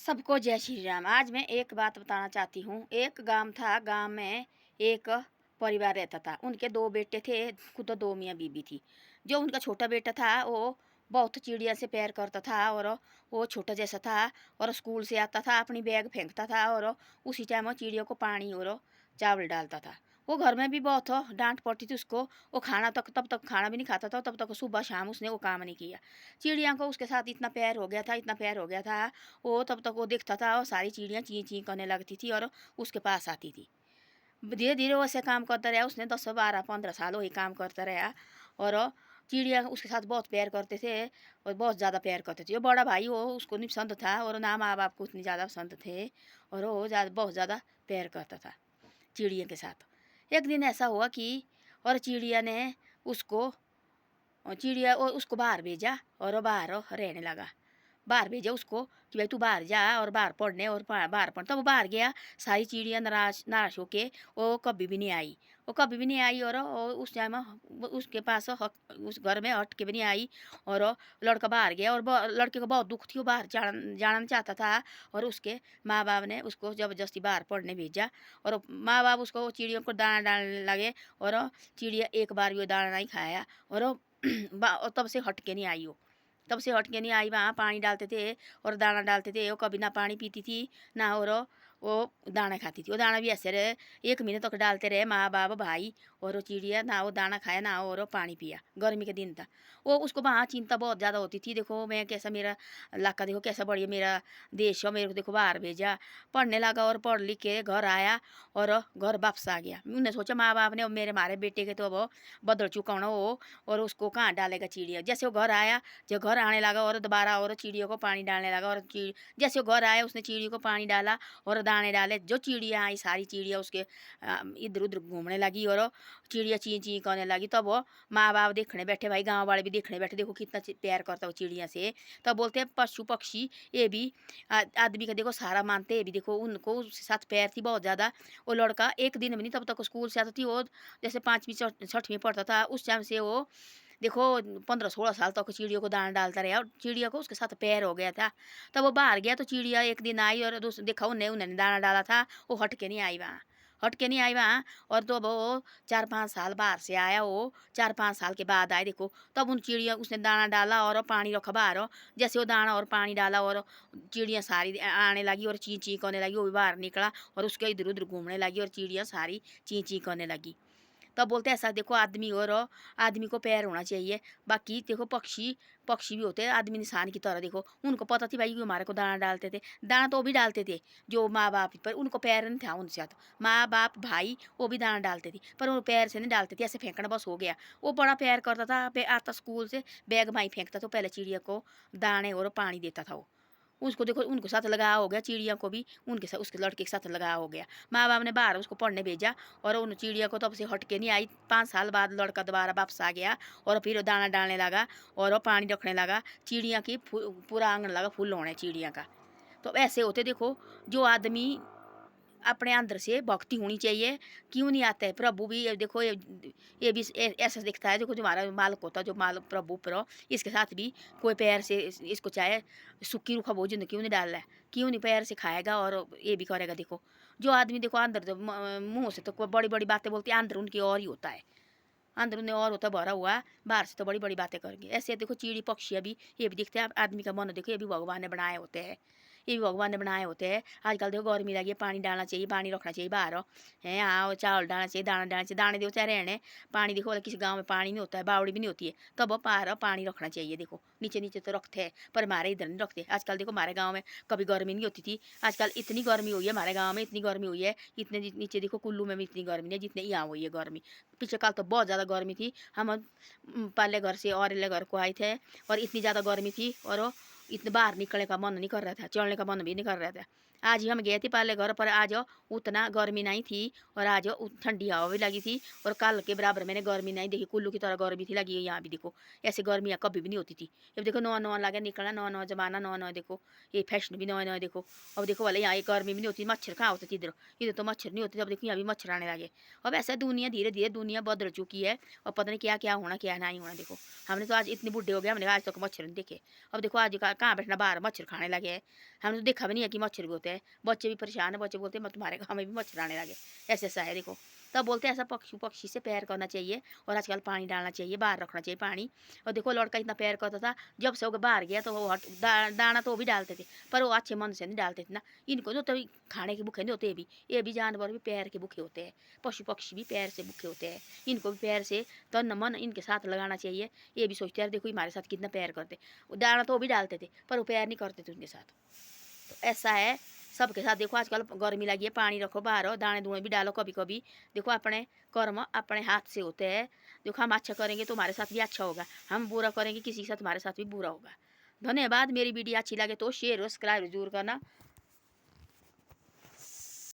सबको जय श्री राम। आज मैं एक बात बताना चाहती हूँ। एक गांव था, गांव में एक परिवार रहता था। उनके दो बेटे थे, खुद तो दो मियाँ बीबी थी। जो उनका छोटा बेटा था वो बहुत चिड़िया से प्यार करता था और वो छोटा जैसा था और स्कूल से आता था, अपनी बैग फेंकता था और उसी टाइम वो चिड़ियों को पानी और चावल डालता था। वो घर में भी बहुत डांट पड़ती थी उसको। वो खाना तक तब तक खाना भी नहीं खाता था, तब तक सुबह शाम उसने वो काम नहीं किया। चिड़िया को उसके साथ इतना प्यार हो गया था, इतना प्यार हो गया था। वो तब तक वो देखता था और सारी चिड़ियाँ ची ची करने लगती थी और उसके पास आती थी। धीरे धीरे वो ऐसे काम करता रहा। उसने 10 12 15 साल वही काम करता रहा और चिड़िया उसके साथ बहुत प्यार करते थे और बहुत ज़्यादा प्यार करते थे। वो बड़ा भाई वो उसको नहीं पसंद था और ना माँ बाप को उतनी ज़्यादा पसंद थे और वो बहुत ज़्यादा प्यार करता था चिड़िया के साथ। एक दिन ऐसा हुआ कि और चिड़िया ने उसको चिड़िया और उसको बाहर भेजा और बाहर रहने लगा। बाहर भेजा उसको कि भाई तू बाहर जा और बाहर पढ़ने और बाहर पढ़। तब वो बाहर गया। सारी चिड़िया नाराज नाराज होके वो कभी भी नहीं आई। वो कभी भी नहीं आई और उस टाइम उसके पास उस घर में हट के भी नहीं आई। और लड़का बाहर गया और लड़के को बहुत दुख थी। वो बाहर जाना नहीं चाहता था और उसके माँ बाप ने उसको ज़बरदस्ती बाहर पढ़ने भेजा। और माँ बाप उसको चिड़ियों को दाना डालने लगे और चिड़िया एक बार भी वो दाना नहीं खाया और तब से हट के नहीं आई। वो तब से हट के नहीं आई। वहाँ पानी डालते थे और दाना डालते थे। वो कभी ना पानी पीती थी ना और वो दाना खाती थी। वो दाना भी ऐसे रहे 1 महीने तक डालते रहे माँ बाप भाई और वो चिड़िया ना वो दाना खाया ना और वो पानी पिया। गर्मी के दिन था। वो उसको वहाँ चिंता बहुत ज़्यादा होती थी। देखो मैं कैसा मेरा इलाका देखो कैसा बढ़िया मेरा देश है। मेरे को देखो बाहर भेजा, पढ़ने लगा और पढ़ लिख के घर आया और घर वापस आ गया। उन्हें सोचा माँ बाप ने मेरे हमारे बेटे के तो अब बदल चुका होना वो और उसको कहाँ डालेगा चिड़िया। जैसे वो घर आया, जब घर आने लगा और दोबारा और चिड़ियों को पानी डालने लगा और जैसे वो घर आया उसने चिड़ियों को पानी डाला और दाने डाले। जो चिड़िया आई सारी चिड़िया उसके इधर उधर घूमने लगी और चिड़िया ची ची करने लगी। तब वो माँ बाप देखने बैठे, भाई गाँव वाले भी देखने बैठे, देखो कितना प्यार करता वो चिड़िया से। तब बोलते हैं पशु पक्षी ये भी आदमी का देखो सारा मानते, ये भी देखो उनको उसके साथ प्यार थी बहुत ज़्यादा। वो लड़का एक दिन भी नहीं, तब तक स्कूल से आता थी वो जैसे 5वीं 6वीं पढ़ता था उस टाइम से वो देखो 15 16 साल तक चिड़ियों को दाना डालता रहा और चिड़िया को उसके साथ प्यार हो गया था। तब वो बाहर गया तो चिड़िया एक दिन आई और देखा उन्हें उन्होंने दाना डाला था। वो हट के नहीं आई वहाँ, हट के नहीं आई वहाँ। और तो वो 4 5 साल बाहर से आया। वो 4 5 साल के बाद आए देखो। तब उन चिड़िया उसने दाना डाला और पानी रखा बाहर। जैसे वो दाना और पानी डाला और चिड़िया सारी आने लगी और ची ची करने लगी। वो भी बाहर निकला और उसके इधर उधर घूमने लगी और चिड़िया सारी ची ची करने लगी। तब बोलते हैं ऐसा देखो आदमी और आदमी को पैर होना चाहिए। बाकी देखो पक्षी पक्षी भी होते हैं आदमी इंसान की तरह। देखो उनको पता थी भाई कि हमारे को दाना डालते थे, दाना तो वो भी डालते थे जो माँ बाप पर उनको पैर नहीं था उनसे तो माँ बाप भाई वो भी दाना डालते थे पर वो पैर से नहीं डालते थे, ऐसे फेंकना बस हो गया। वो बड़ा प्यार करता था, आता स्कूल से बैग भाई फेंकता तो पहले चिड़िया को दाने और पानी देता था। वो उसको देखो उनके साथ लगाव हो गया, चिड़िया को भी उनके साथ उसके लड़के के साथ लगाव हो गया। माँ बाप ने बाहर उसको पढ़ने भेजा और उन चिड़िया को तब से हट के नहीं आई। 5 साल बाद लड़का दोबारा वापस आ गया और फिर वो दाना डालने लगा और वो पानी रखने लगा। चिड़िया की पूरा आंगन लगा फुल होने चिड़िया का। तो ऐसे होते देखो जो आदमी अपने अंदर से भक्ति होनी चाहिए। क्यों नहीं आता है प्रभु भी ये देखो ये भी ऐसा दिखता है। देखो जो हमारा मालिक होता है जो मालिक प्रभु पर इसके साथ भी कोई पैर से इसको चाहे सूखी रूखा भोजन क्यों नहीं डाल रहा है, क्यों नहीं पैर से खाएगा और ये भी करेगा। देखो जो आदमी देखो अंदर तो मुंह से तो बड़ी बड़ी बातें बोलती है, अंदर उनकी और ही होता है, अंदर उन्हें और होता भरा हुआ। बाहर से तो बड़ी बड़ी बातें करेंगे। ऐसे देखो चिड़ी पक्षी अभी ये भी दिखते हैं। आदमी का मन देखो ये भी भगवान ने बनाए होते हैं, ये भी भगवान ने बनाए होते हैं। आजकल देखो गर्मी लगी है, पानी डालना चाहिए, पानी रखना चाहिए बाहर है। हाँ चावल डालना चाहिए, दाना डालना चाहिए, दाने दो चाहे रहने। पानी देखो किसी गाँव में पानी नहीं होता है, बावड़ी भी नहीं होती है, तब बाहर पानी रखना चाहिए। देखो नीचे नीचे तो रखते हैं पर हमारे इधर नहीं रखते। आजकल देखो हमारे गाँव में कभी गर्मी नहीं होती थी, आजकल इतनी गर्मी हुई है हमारे गाँव में, इतनी गर्मी हुई है। इतने नीचे देखो कुल्लू में भी इतनी गर्मी नहीं है जितने यहाँ हुई है गर्मी। पिछले काल तो बहुत ज़्यादा गर्मी थी। हम पहले घर से और घर को आए थे और इतनी ज़्यादा गर्मी थी और इतने बाहर निकलने का मन नहीं कर रहा था, चलने का मन भी नहीं कर रहा था। आज ही हम गए थे पहले घर पर, आज उतना गर्मी नहीं थी और आज ठंडी हवा भी लगी थी और कल के बराबर मैंने गर्मी नहीं देखी। कुल्लू की तरह गर्मी थी लगी है यहाँ भी। देखो ऐसे गर्मी यहाँ कभी भी नहीं होती थी। अब देखो नवा नवा लगे निकलना, नवा नवा जमाना, नवा नवा देखो ये फैशन भी नवा नवा। देखो अब देखो वाले यहाँ गर्मी भी नहीं होती, मच्छर कहाँ होते थे इधर, इधर तो मच्छर नहीं होते। अब देखो यहाँ भी मच्छर आने लगे। अब ऐसा दुनिया धीरे धीरे दुनिया बदल चुकी है और पता नहीं क्या क्या होना क्या नहीं होना। देखो हमने तो आज इतने बुढ़े हो गए, हमने आज तक मच्छर नहीं देखे। अब देखो आज कहाँ बैठना, बाहर मच्छर खाने लगे हैं। हमने तो देखा भी नहीं है कि मच्छर भी होते हैं। बच्चे भी परेशान है, बच्चे बोलते हैं मैं तुम्हारे गाँव में भी मच्छर आने लगे, ऐसे ऐसा है देखो। तब बोलते हैं ऐसा पक्षी पक्षी से प्यार करना चाहिए, और आजकल पानी डालना चाहिए, बाहर रखना चाहिए पानी। और देखो लड़का इतना प्यार करता था, जब से वो बाहर गया तो वो दाना तो वो भी डालते थे, पर वो अच्छे मन से नहीं डालते थे ना। इनको तो तभी खाने के भूखे नहीं होते, ये भी जानवर भी प्यार के भूखे होते हैं, पशु पक्षी भी प्यार से भूखे होते हैं। इनको भी प्यार से तन मन इनके साथ लगाना चाहिए। ये भी सोचते हैं देखो हमारे साथ कितना प्यार करते, दाना तो वो भी डालते थे पर वो प्यार नहीं करते थे उनके साथ। तो ऐसा है सबके साथ। देखो आजकल गर्मी लगी है, पानी रखो बाहर, दाने दूने भी डालो कभी कभी। देखो अपने कर्म अपने हाथ से होते हैं। देखो हम अच्छा करेंगे तो हमारे साथ भी अच्छा होगा, हम बुरा करेंगे किसी के साथ हमारे साथ भी बुरा होगा। धन्यवाद। मेरी वीडियो अच्छी लगे तो शेयर और सब्सक्राइब जरूर करना।